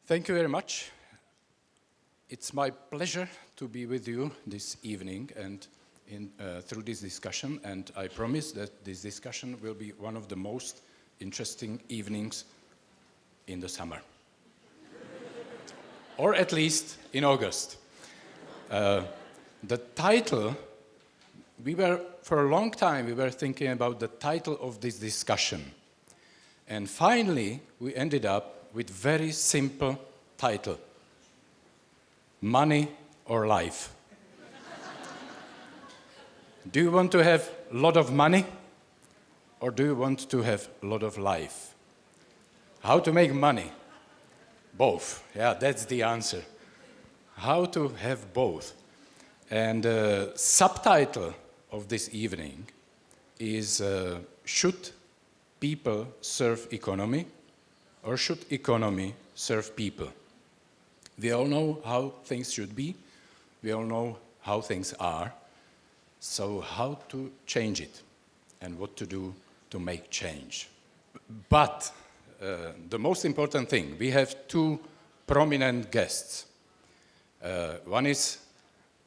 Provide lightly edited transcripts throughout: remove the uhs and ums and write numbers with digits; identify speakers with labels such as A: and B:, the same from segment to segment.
A: Thank you very much. It's my pleasure to be with you this evening and through this discussion, and I promise that this discussion will be one of the most interesting evenings in the summer. Or at least in August. The title, for a long time we were thinking about the title of this discussion. And finally we ended up with very simple title: Money or Life. Do you want to have a lot of money, or do you want to have a lot of life? How to make money? Both. Yeah, that's the answer. How to have both. And the subtitle of this evening is Should people serve economy, or should economy serve people? We all know how things should be. We all know how things are. So how to change it and what to do to make change. But the most important thing, we have two prominent guests. One is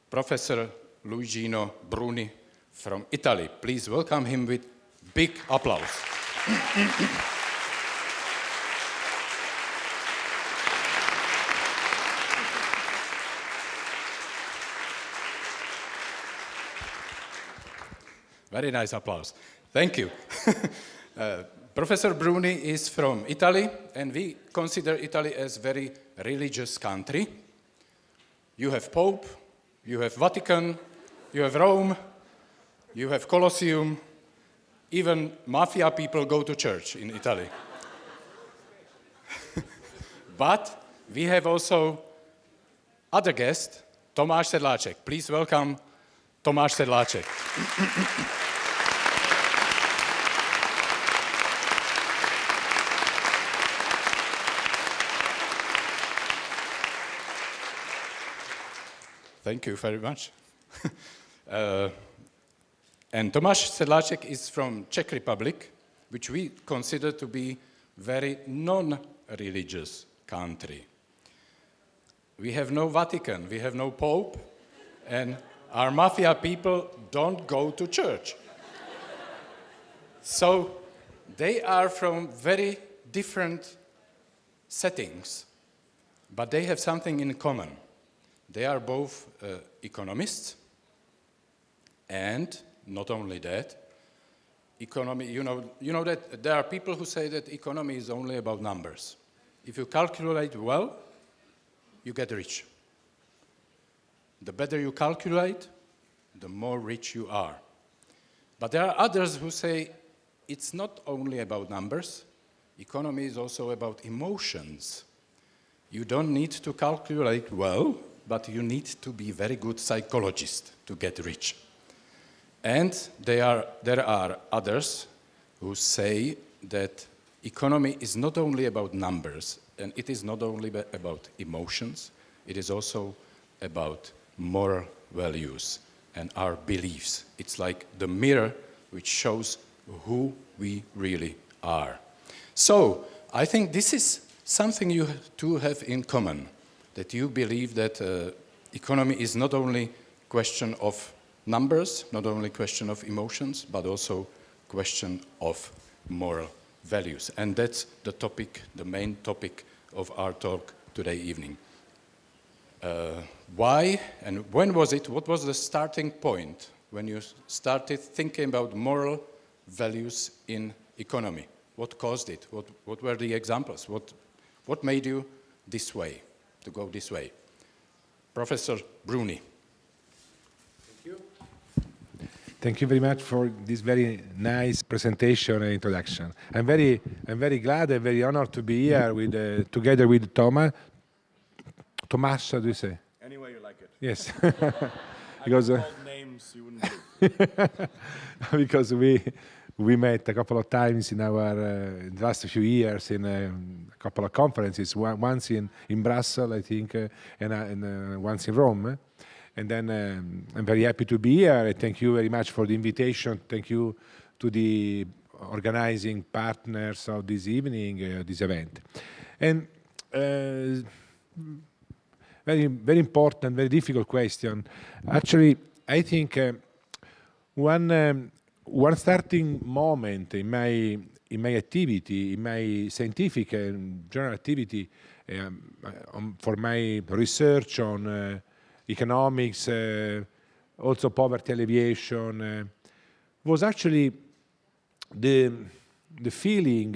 A: Professor Luigino Bruni from Italy. Please welcome him with big applause. Very nice applause. Thank you. Professor Bruni is from Italy, and we consider Italy as a very religious country. You have Pope, you have Vatican, you have Rome, you have Colosseum. Even mafia people go to church in Italy. But we have also other guest, Tomáš Sedláček. Please welcome Tomáš Sedláček. Thank you very much. And Tomáš Sedláček is from Czech Republic, which we consider to be very non-religious country. We have no Vatican, we have no Pope, and our mafia people don't go to church. So they are from very different settings, but they have something in common. They are both economists, and not only that, economy, you know that there are people who say that economy is only about numbers. If you calculate well, you get rich. The better you calculate, the more rich you are. But there are others who say it's not only about numbers, economy is also about emotions. You don't need to calculate well, but you need to be a very good psychologist to get rich. And there are others who say that economy is not only about numbers, and it is not only about emotions, it is also about moral values and our beliefs. It's like the mirror which shows who we really are. So I think this is something you two have in common, that you believe that economy is not only a question of numbers, not only a question of emotions, but also a question of moral values. And that's the topic, the main topic of our talk today evening. Why and when was it? What was the starting point when you started thinking about moral values in economy? What caused it? What were the examples? What made you this way, to go this way? Professor Bruni.
B: Thank you. Thank you very much for this very nice presentation and introduction. I'm very glad and very honored to be here with together with Tomáš. Tomáš, how do you say?
C: Any way you like it.
B: Yes.
C: Because called names you wouldn't do.
B: Because we met a couple of times in our the last few years in a couple of conferences. Once in Brussels, I think, and once in Rome. And then I'm very happy to be here. I thank you very much for the invitation. Thank you to the organizing partners of this evening, this event. And Very, very important, very difficult question. Actually, I think one starting moment in my activity, in my scientific and general activity, for my research on economics, also poverty alleviation, was actually the feeling,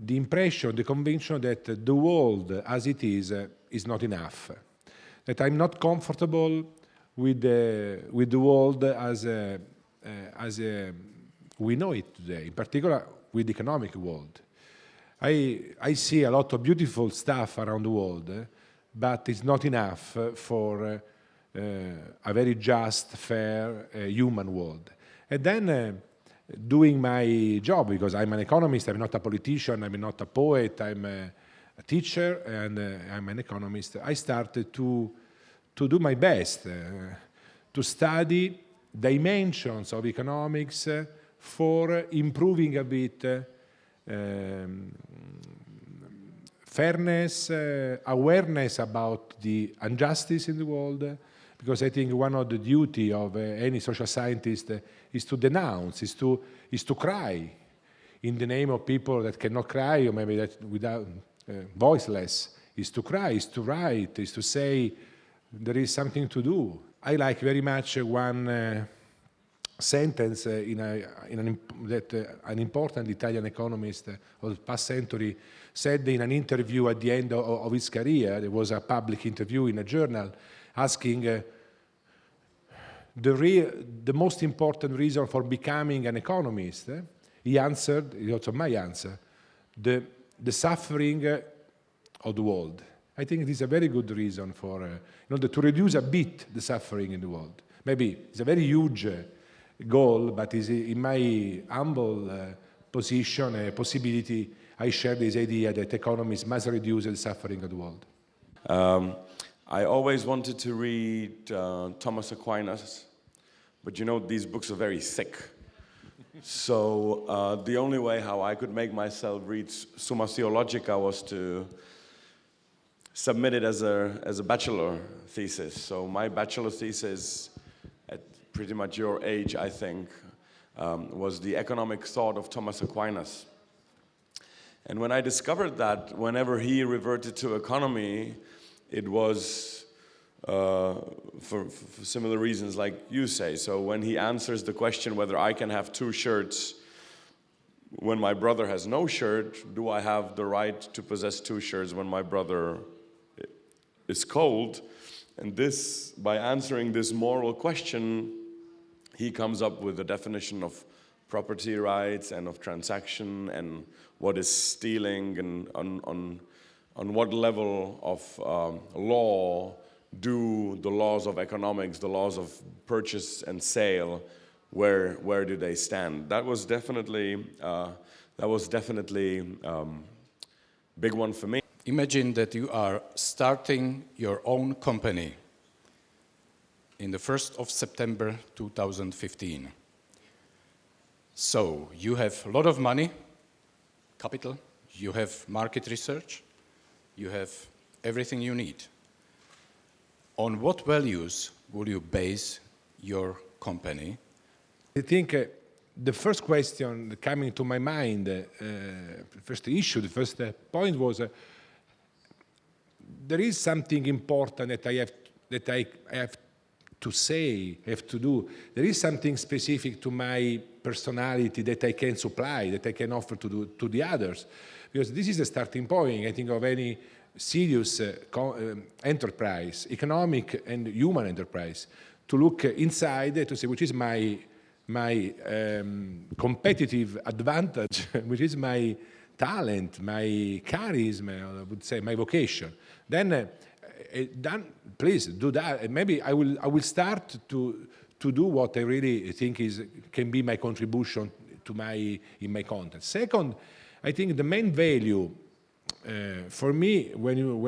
B: the impression, the conviction that the world as it is not enough. That I'm not comfortable with the world as we know it today, in particular with the economic world. I see a lot of beautiful stuff around the world, but it's not enough for a very just, fair, human world. And then doing my job, because I'm an economist, I'm not a politician, I'm not a poet, I'm a teacher, and I'm an economist. I started to do my best, to study dimensions of economics for improving a bit fairness, awareness about the injustice in the world, because I think one of the duty of any social scientist is to denounce, is to cry in the name of people that cannot cry, or maybe that without voiceless, is to cry, is to write, is to say there is something to do. I like very much one sentence that an important Italian economist of the past century said in an interview at the end of his career. There was a public interview in a journal asking the most important reason for becoming an economist. He answered, it's also my answer, the suffering of the world. I think it is a very good reason for, in order to reduce a bit the suffering in the world. Maybe it's a very huge goal, but is in my humble position, a possibility. I share this idea that economists must reduce the suffering of the world.
C: I always wanted to read Thomas Aquinas, but you know, these books are very thick. So the only way how I could make myself read Summa Theologica was to submit it as a bachelor thesis. So my bachelor thesis, at pretty much your age, I think, was the economic thought of Thomas Aquinas. And when I discovered that whenever he reverted to economy, it was for similar reasons like you say. So when he answers the question whether I can have 2 shirts when my brother has no shirt, do I have the right to possess 2 shirts when my brother is cold? And this, by answering this moral question, he comes up with a definition of property rights and of transaction and what is stealing, and on what level of law do the laws of economics, the laws of purchase and sale, where do they stand? That was definitely big one for me.
A: Imagine that you are starting your own company in the 1st of September 2015. So you have a lot of money, capital, you have market research, you have everything you need. On what values will you base your company?
B: I think the first question coming to my mind, first issue, the first point was there is something important that I have to say, have to do. There is something specific to my personality that I can supply, that I can offer to the others. Because this is the starting point, I think, of any serious enterprise, economic and human enterprise, to look inside to say which is my competitive advantage, which is my talent, my charisma, I would say, my vocation. Then please do that. Maybe I will start to do what I really think can be my contribution in my content. Second, I think the main value for me when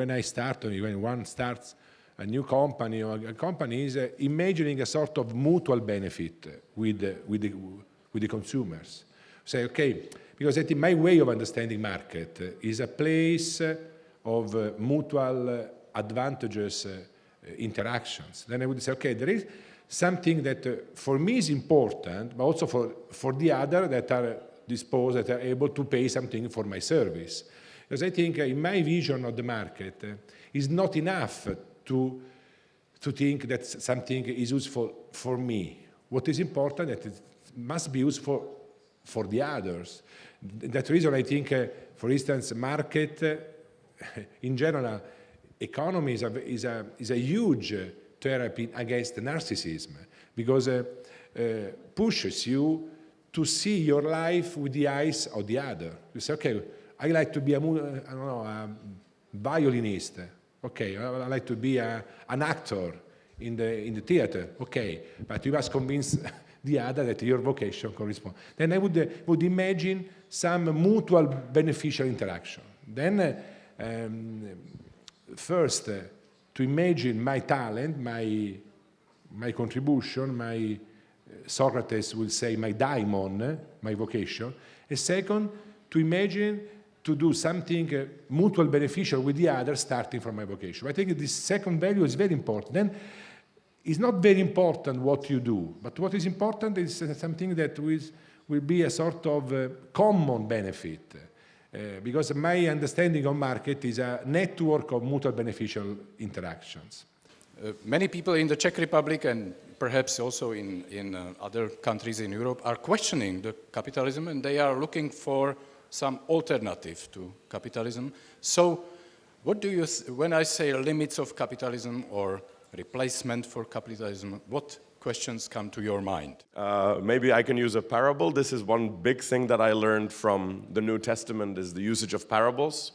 B: one starts a new company or a company is imagining a sort of mutual benefit with the consumers. Say, okay, because I think my way of understanding market is a place of mutual advantageous interactions. Then I would say, okay, there is something that for me is important, but also for the other that are disposed, that are able to pay something for my service. Because I think in my vision of the market, it's not enough to think that something is useful for me. What is important is that it must be useful for the others. That reason I think, for instance, market, in general, economy is a huge therapy against narcissism, because pushes you to see your life with the eyes of the other. You say, okay, I like to be a violinist. Okay, I like to be an actor in the theater. Okay, but you must convince the other that your vocation corresponds. Then I would imagine some mutual beneficial interaction. Then first, to imagine my talent, my contribution, my Socrates will say my daimon, my vocation. And second, to imagine to do something mutual beneficial with the other starting from my vocation. I think this second value is very important. Then it's not very important what you do, but what is important is something that will be a sort of common benefit. Because my understanding of market is a network of mutual beneficial interactions.
A: Many people in the Czech Republic and perhaps also in other countries in Europe are questioning the capitalism, and they are looking for some alternative to capitalism. So what do you, when I say limits of capitalism or replacement for capitalism, what questions come to your mind?
C: Maybe I can use a parable. This is one big thing that I learned from the New Testament, is the usage of parables.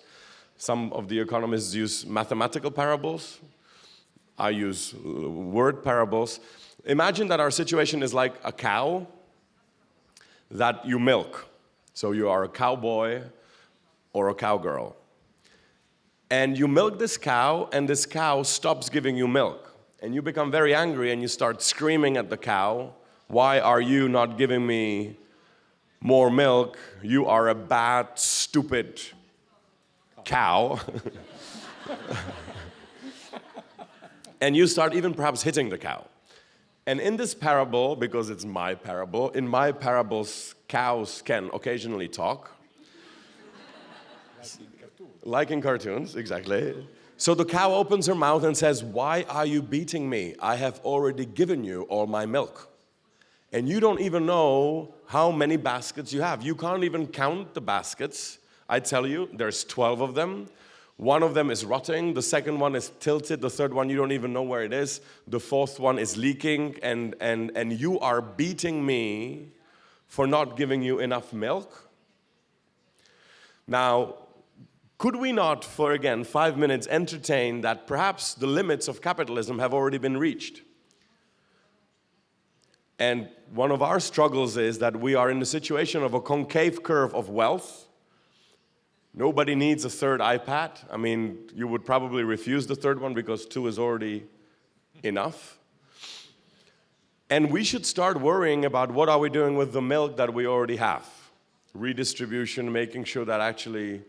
C: Some of the economists use mathematical parables. I use word parables. Imagine that our situation is like a cow that you milk. So you are a cowboy or a cowgirl. And you milk this cow, and this cow stops giving you milk. And you become very angry, and you start screaming at the cow, "Why are you not giving me more milk? You are a bad, stupid cow." And you start even perhaps hitting the cow. And in this parable, because it's my parable, in my parables, cows can occasionally talk. Like in cartoons, exactly. So the cow opens her mouth and says, "Why are you beating me? I have already given you all my milk. And you don't even know how many baskets you have. You can't even count the baskets. I tell you, there's 12 of them. One of them is rotting, the second one is tilted, the third one you don't even know where it is, the fourth one is leaking, and you are beating me for not giving you enough milk?" Now, could we not, for again 5 minutes, entertain that perhaps the limits of capitalism have already been reached? And one of our struggles is that we are in the situation of a concave curve of wealth. Nobody needs a third iPad. I mean, you would probably refuse the third one because 2 is already enough. And we should start worrying about what are we doing with the milk that we already have. Redistribution, making sure that actually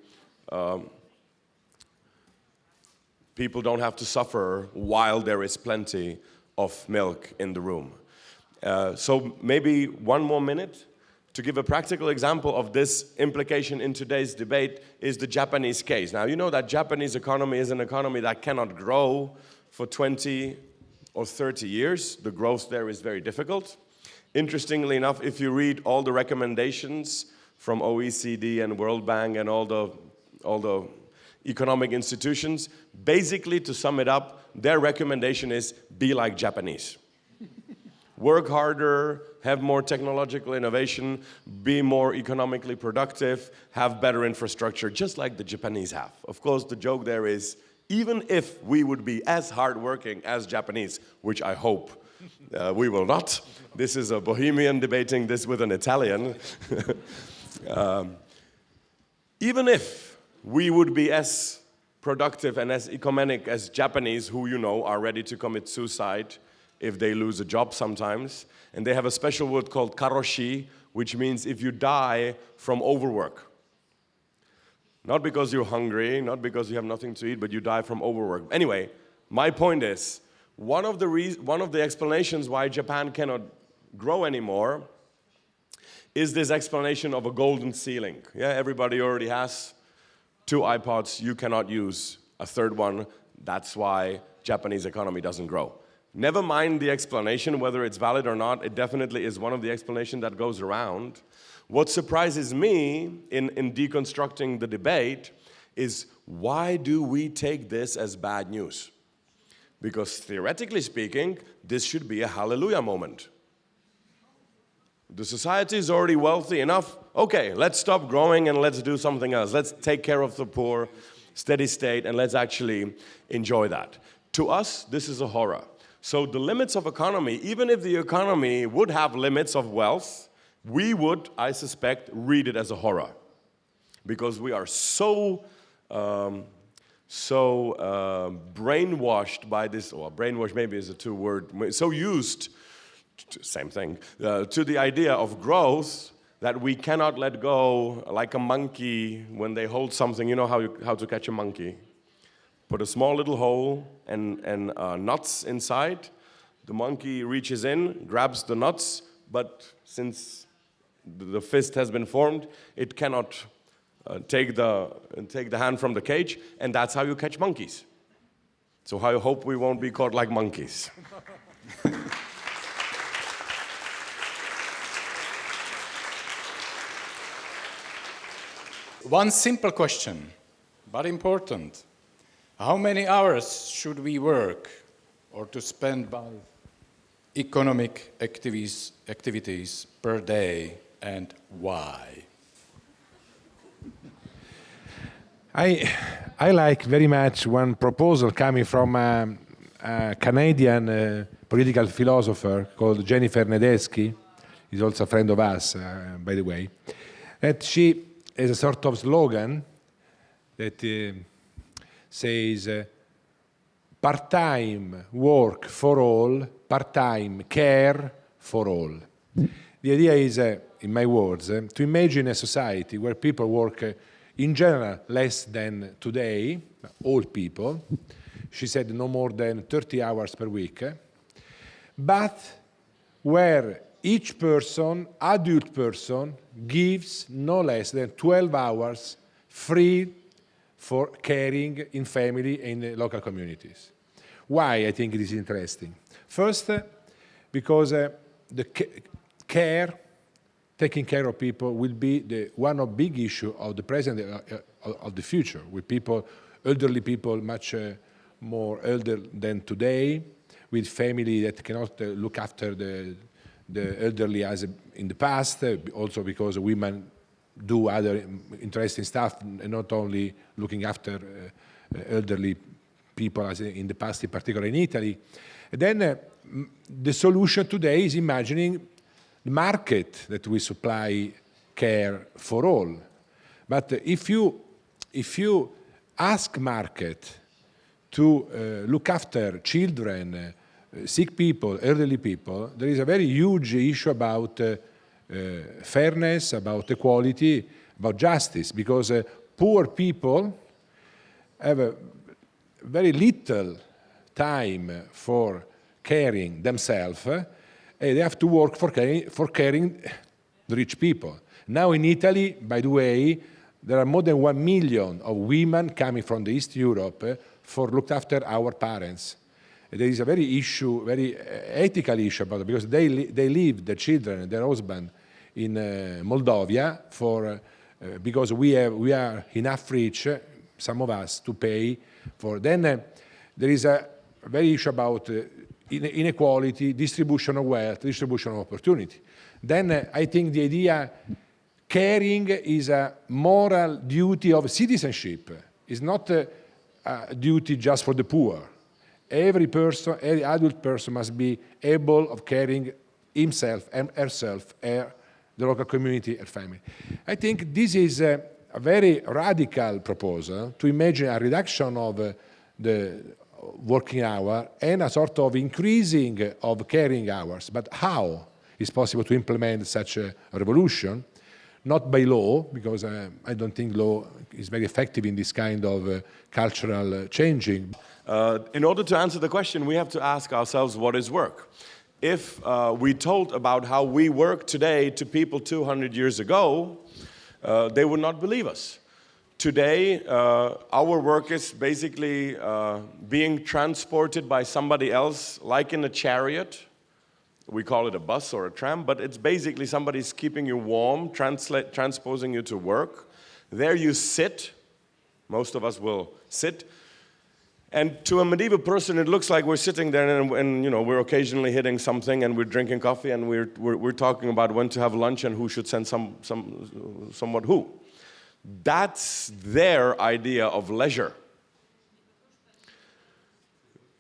C: people don't have to suffer while there is plenty of milk in the room. So maybe 1 more minute. To give a practical example of this implication in today's debate is the Japanese case. Now, you know that Japanese economy is an economy that cannot grow for 20 or 30 years. The growth there is very difficult. Interestingly enough, if you read all the recommendations from OECD and World Bank and all the economic institutions, basically, to sum it up, their recommendation is be like Japanese. Work harder, have more technological innovation, be more economically productive, have better infrastructure, just like the Japanese have. Of course, the joke there is, even if we would be as hardworking as Japanese, which I hope we will not. This is a Bohemian debating this with an Italian. Even if we would be as productive and as ecumenic as Japanese, who you know are ready to commit suicide if they lose a job sometimes. And they have a special word called karoshi, which means if you die from overwork. Not because you're hungry, not because you have nothing to eat, but you die from overwork. Anyway, my point is, one of the explanations why Japan cannot grow anymore is this explanation of a golden ceiling. Yeah, everybody already has 2 iPods, you cannot use a third one. That's why Japanese economy doesn't grow. Never mind the explanation, whether it's valid or not, it definitely is one of the explanations that goes around. What surprises me in deconstructing the debate is, why do we take this as bad news? Because theoretically speaking, this should be a hallelujah moment. The society is already wealthy enough. Okay, let's stop growing and let's do something else. Let's take care of the poor, steady state, and let's actually enjoy that. To us, this is a horror. So the limits of economy, even if the economy would have limits of wealth, we would, I suspect, read it as a horror. Because we are so brainwashed by this, or brainwashed maybe is a 2-word, so used, same thing, to the idea of growth that we cannot let go like a monkey when they hold something. You know how to catch a monkey? Put a small little hole and nuts inside. The monkey reaches in, grabs the nuts, but since the fist has been formed, it cannot take the hand from the cage, and that's how you catch monkeys. So I hope we won't be caught like monkeys.
A: One simple question, but important. How many hours should we work or to spend by economic activities per day, and why?
B: I like very much one proposal coming from a Canadian political philosopher called Jennifer Nedesky. He's also a friend of us, by the way. That she has a sort of slogan that says, part-time work for all, part-time care for all. The idea is, in my words, to imagine a society where people work in general less than today, all people, she said no more than 30 hours per week, but where each person, adult person, gives no less than 12 hours free for caring in family and in local communities. Why I think it is interesting? First, because the care, taking care of people, will be one of big issue of the present, of the future, with people, elderly people, much more elder than today, with family that cannot look after the elderly as in the past, also because women do other interesting stuff, and not only looking after elderly people as in the past, in particular in Italy. And then the solution today is imagining the market that we supply care for all. But if you ask market to look after children, sick people, elderly people, there is a very huge issue about fairness, about equality, about justice, because poor people have a very little time for caring themselves, and they have to work for caring the rich people. Now in Italy, by the way, there are more than 1 million of women coming from the East Europe for look after our parents. There is a very ethical issue about it, because they leave their children and their husband in Moldova because we are enough rich, some of us, to pay for. Then there is a very issue about inequality, distribution of wealth, distribution of opportunity. Then I think the idea caring is a moral duty of citizenship. It's not a duty just for the poor. Every person, every adult person must be able of caring himself and herself, the local community and family. I think this is a very radical proposal to imagine a reduction of the working hour and a sort of increasing of caring hours. But how is possible to implement such a revolution? Not by law, because I don't think law is very effective in this kind of cultural changing.
C: In order to answer the question, we have to ask ourselves, what is work? If we told about how we work today to people 200 years ago, they would not believe us. Today, our work is basically being transported by somebody else, like in a chariot. We call it a bus or a tram, but it's basically somebody's keeping you warm, transposing you to work. There you sit. Most of us will sit. And to a medieval person, it looks like we're sitting there and you know, we're occasionally hitting something and we're drinking coffee and we're talking about when to have lunch and who should send somewhat who. That's their idea of leisure.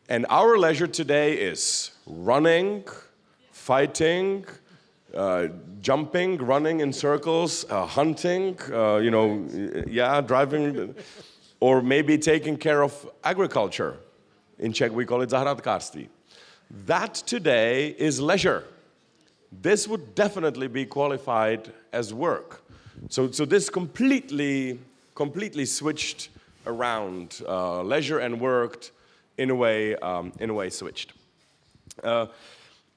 C: And our leisure today is running, fighting, jumping, running in circles, hunting, you know, driving, or maybe taking care of agriculture. In Czech we call it zahradkářství. That today is leisure. This would definitely be qualified as work. So this completely switched around. Leisure and work, in a way switched. I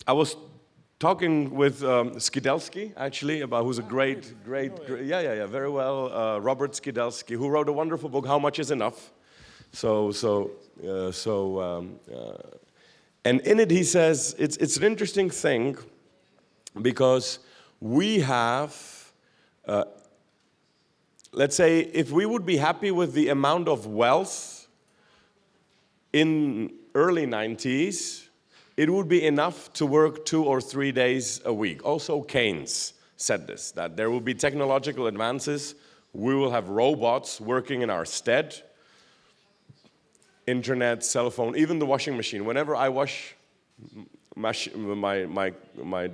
C: was talking with Skidelsky, actually, about who's a great, very well, Robert Skidelsky, who wrote a wonderful book, How Much Is Enough? And in it he says, it's an interesting thing, because we have, let's say, if we would be happy with the amount of wealth in early 90s, it would be enough to work 2 or 3 days a week. Also Keynes said this, that there will be technological advances, we will have robots working in our stead, internet, cell phone, even the washing machine. Whenever I wash my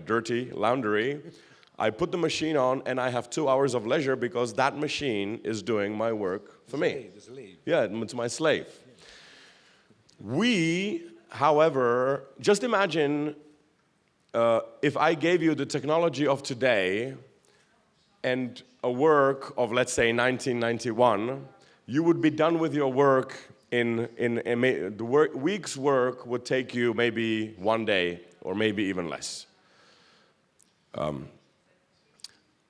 C: dirty laundry, I put the machine on and I have 2 hours of leisure because that machine is doing my work for me. Yeah, it's my slave. We, however, just imagine if I gave you the technology of today and a work of, let's say, 1991, you would be done with your work the week's work would take you maybe 1 day or maybe even less.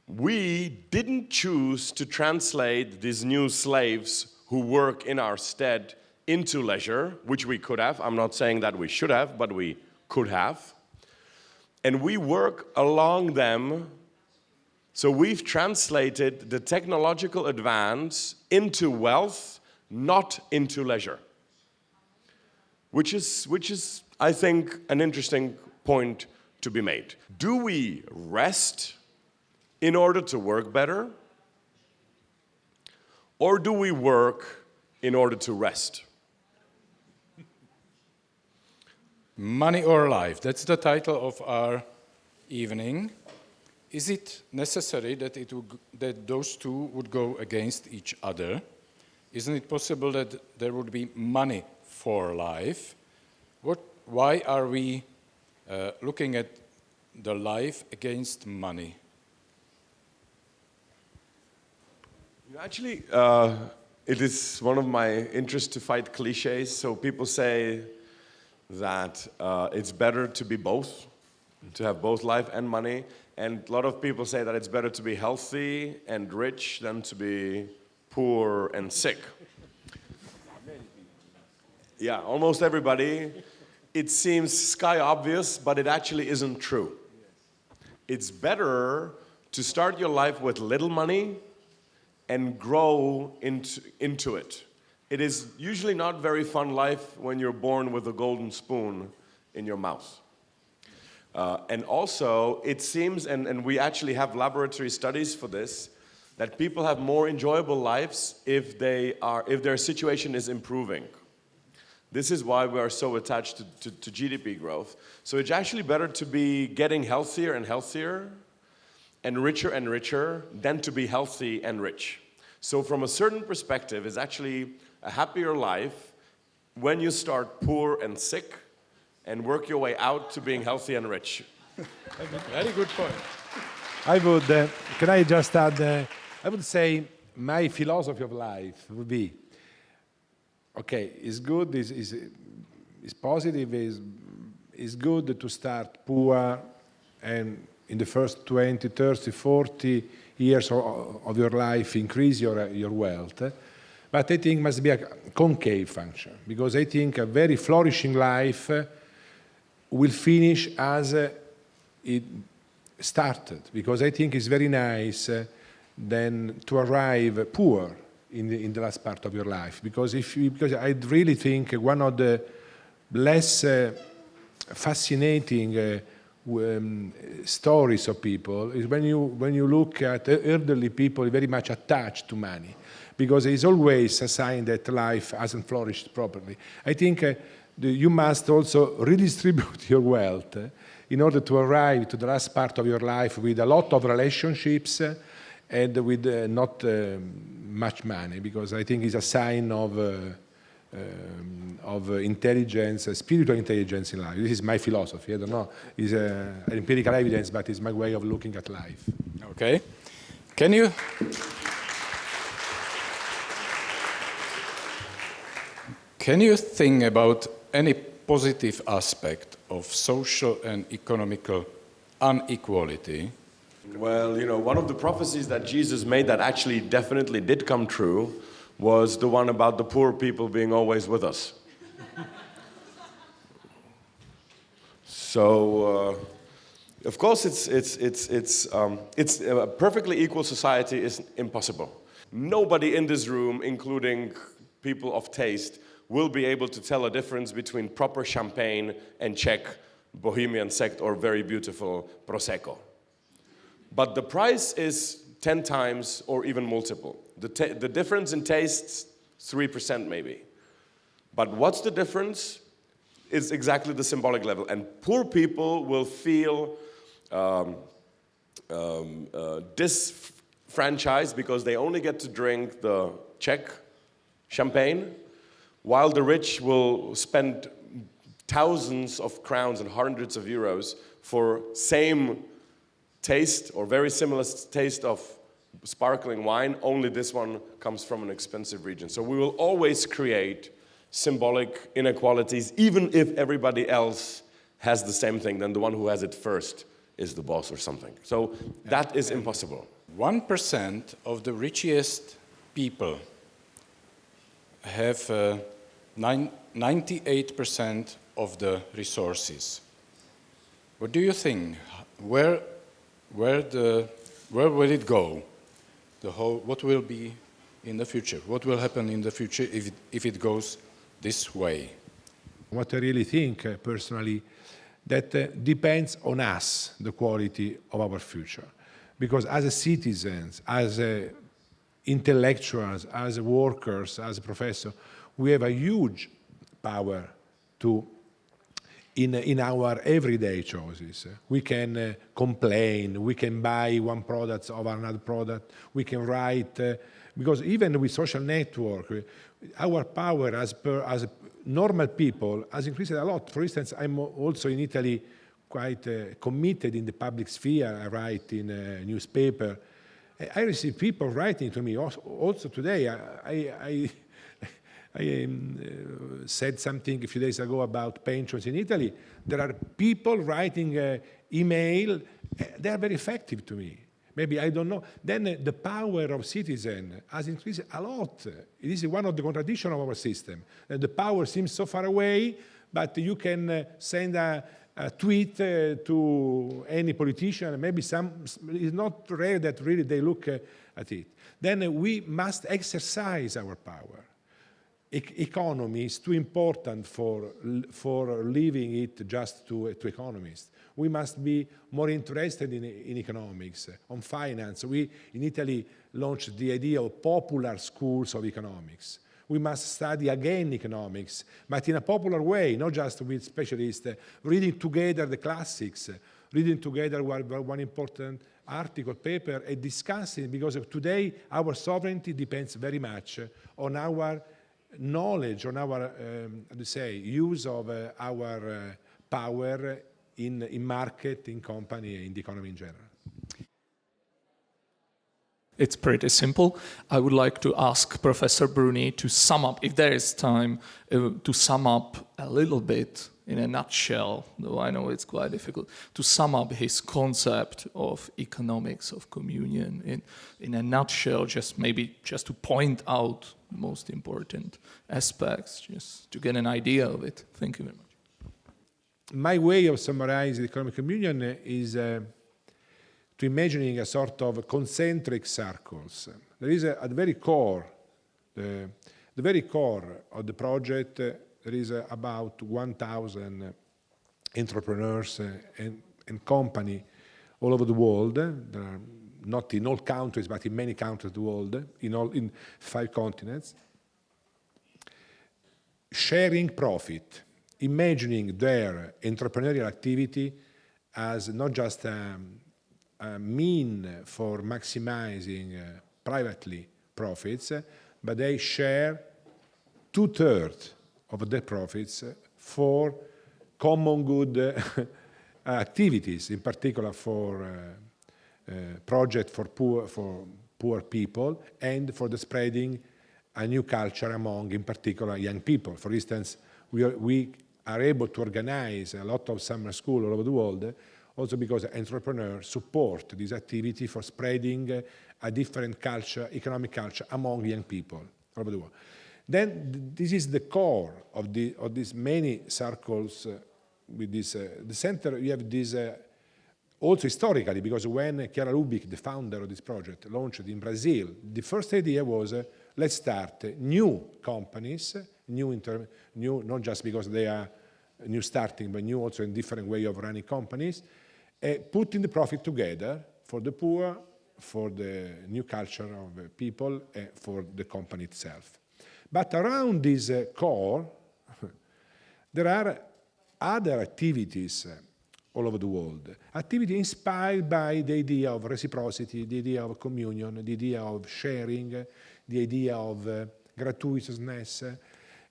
C: We didn't choose to translate these new slaves who work in our stead into leisure, which we could have. I'm not saying that we should have, but we could have. And we work along them. So we've translated the technological advance into wealth, not into leisure. Which is, I think, an interesting point to be made. Do we rest in order to work better? Or do we work in order to rest?
A: Money or life, that's the title of our evening. Is it necessary that those two would go against each other? Isn't it possible that there would be money for life? Why are we looking at the life against money?
C: Actually, it is one of my interests to fight cliches. So people say that it's better to be both, to have both life and money. And a lot of people say that it's better to be healthy and rich than to be poor and sick. Yeah, almost everybody. It seems sky obvious, but it actually isn't true. It's better to start your life with little money and grow into it. It is usually not very fun life when you're born with a golden spoon in your mouth. And also, it seems, and we actually have laboratory studies for this, that people have more enjoyable lives if their situation is improving. This is why we are so attached to GDP growth. So it's actually better to be getting healthier and healthier and richer than to be healthy and rich. So from a certain perspective, it's actually a happier life when you start poor and sick and work your way out to being healthy and rich.
A: Very good point.
B: I would, can I just add, I would say my philosophy of life would be, okay, it's good, is positive, is good to start poor and in the first 20, 30, 40 years of your life increase your wealth. But I think it must be a concave function, because I think a very flourishing life will finish as it started, because I think it's very nice then to arrive poor in the last part of your life, because I really think one of the less fascinating stories of people is when you look at elderly people very much attached to money, because it's always a sign that life hasn't flourished properly. I think you must also redistribute your wealth in order to arrive to the last part of your life with a lot of relationships and with not much money, because I think it's a sign of intelligence, spiritual intelligence in life. This is my philosophy. I don't know. It's empirical evidence, but it's my way of looking at life.
A: Okay. Can you think about any positive aspect of social and economical inequality?
C: Well, you know, one of the prophecies that Jesus made that actually definitely did come true was the one about the poor people being always with us. So, of course, it's a perfectly equal society is impossible. Nobody in this room, including people of taste, will be able to tell a difference between proper champagne and Czech Bohemian sect or very beautiful Prosecco. But the price is 10 times or even multiple. The difference in tastes, 3% maybe. But what's the difference is exactly the symbolic level. And poor people will feel disfranchised because they only get to drink the Czech champagne, while the rich will spend thousands of crowns and hundreds of euros for same taste or very similar taste of sparkling wine, only this one comes from an expensive region. So we will always create symbolic inequalities, even if everybody else has the same thing, then the one who has it first is the boss or something. So that is impossible.
A: 1% of the richest people have 98% of the resources. What do you think? Where will it go? What will be in the future? What will happen in the future if it goes this way?
B: What I really think, personally, that depends on us, the quality of our future. Because as citizens, as intellectuals, as workers, as professors, we have a huge power to in our everyday choices. We can complain, we can buy one product over another product, we can write, because even with social network, our power as normal people has increased a lot. For instance, I'm also in Italy quite committed in the public sphere. I write in a newspaper. I receive people writing to me also today. I said something a few days ago about pensions in Italy. There are people writing email. They are very effective to me. Maybe I don't know. Then the power of citizen has increased a lot. It is one of the contradictions of our system. The power seems so far away, but you can send a tweet to any politician. Maybe it's not rare that really they look at it. Then we must exercise our power. Economy is too important for leaving it just to economists. We must be more interested in economics, on finance. We, in Italy, launched the idea of popular schools of economics. We must study again economics, but in a popular way, not just with specialists, reading together the classics, reading together one important article, paper, and discussing, because today our sovereignty depends very much on our knowledge, on our, use of our power in market, in company, in the economy in general.
D: it's pretty simple. I would like to ask Professor Bruni to sum up, if there is time, to sum up a little bit in a nutshell, though I know it's quite difficult, to sum up his concept of economics of communion in a nutshell, just to point out the most important aspects, just to get an idea of it. Thank you very much.
B: My way of summarizing the economic communion is to imagining a sort of concentric circles. There is at the very core, the very core of the project, there is about 1,000 entrepreneurs and company all over the world. There are not in all countries, but in many countries of the world, in 5 continents, sharing profit, imagining their entrepreneurial activity as not just a mean for maximizing privately profits, but they share 2/3 of their profits for common good activities, in particular for projects for poor people and for the spreading a new culture among, in particular, young people. For instance, we are able to organize a lot of summer schools all over the world also because entrepreneurs support this activity for spreading a different culture, economic culture, among young people all over the world. Then this is the core of these many circles. With this, the center, you have this also historically, because when Chiara Lubich, the founder of this project, launched in Brazil, the first idea was let's start new companies, new not just because they are new starting, but new also in different way of running companies, putting the profit together for the poor, for the new culture of people, for the company itself. But around this core, there are other activities all over the world, activity inspired by the idea of reciprocity, the idea of communion, the idea of sharing, the idea of gratuitousness.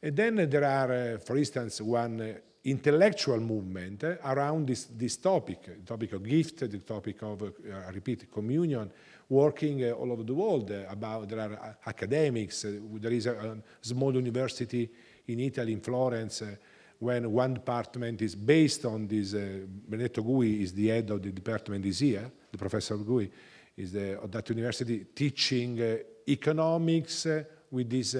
B: And then there are, for instance, one intellectual movement around this topic, the topic of gift, the topic of, I repeat, communion, working all over the world. There are academics. There is a small university in Italy, in Florence, when one department is based on this. Benedetto Gui is the head of the department this year. The professor Gui is of that university teaching economics with this.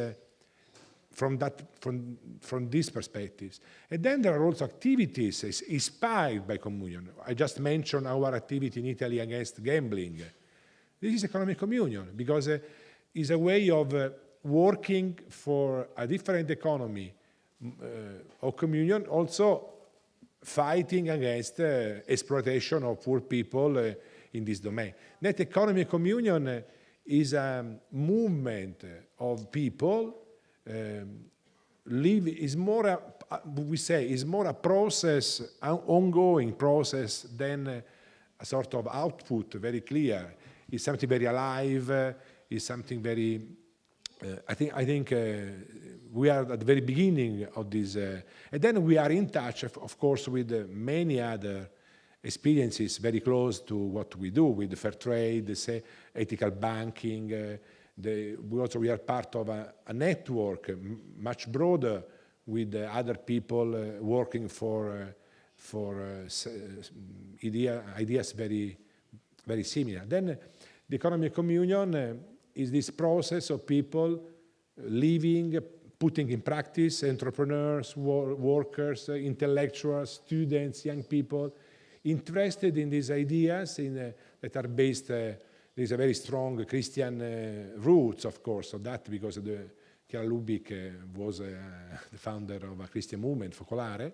B: From these perspectives. And then there are also activities inspired by communion. I just mentioned our activity in Italy against gambling. This is economic communion because it's a way of working for a different economy of communion, also fighting against exploitation of poor people in this domain. That economic communion is a movement of people. Is more a process, an ongoing process than a sort of output, very clear. It's something very alive, it's something very, I think we are at the very beginning of this, and then we are in touch, of course, with many other experiences very close to what we do with the fair trade, say, ethical banking, we are part of a network much broader with other people working for ideas very, very similar. Then the economic communion is this process of people living, putting in practice, entrepreneurs, workers, intellectuals, students, young people, interested in these ideas that are based. There's a very strong Christian roots, of course, of that, because Chiara Lubich was the founder of a Christian movement, Focolare.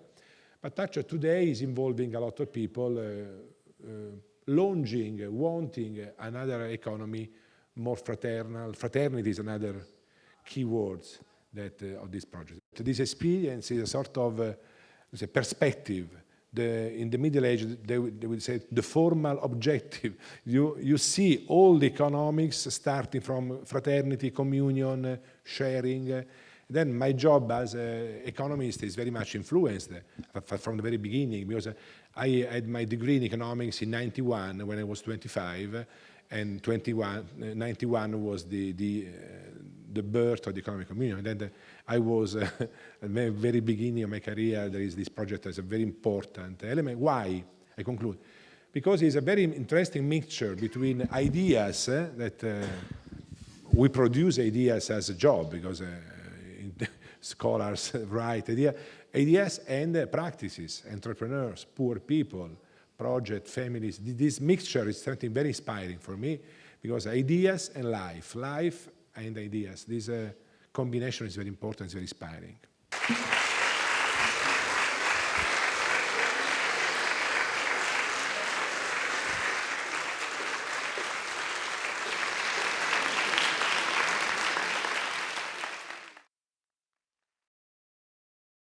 B: But actually today is involving a lot of people wanting another economy, more fraternal. Fraternity is another key word of this project. This experience is a sort of perspective. In the Middle Age, they would say the formal objective. You see all the economics starting from fraternity, communion, sharing. Then my job as an economist is very much influenced from the very beginning, because I had my degree in economics in '91 when I was 25, and 91 was the birth of the economic communion. And then I was, at the very beginning of my career, there is this project as a very important element. Why? I conclude. Because it's a very interesting mixture between ideas that we produce ideas as a job, because scholars write ideas and practices, entrepreneurs, poor people, project, families. This mixture is something very inspiring for me, because ideas and life and ideas, this combination is very important, it's very inspiring.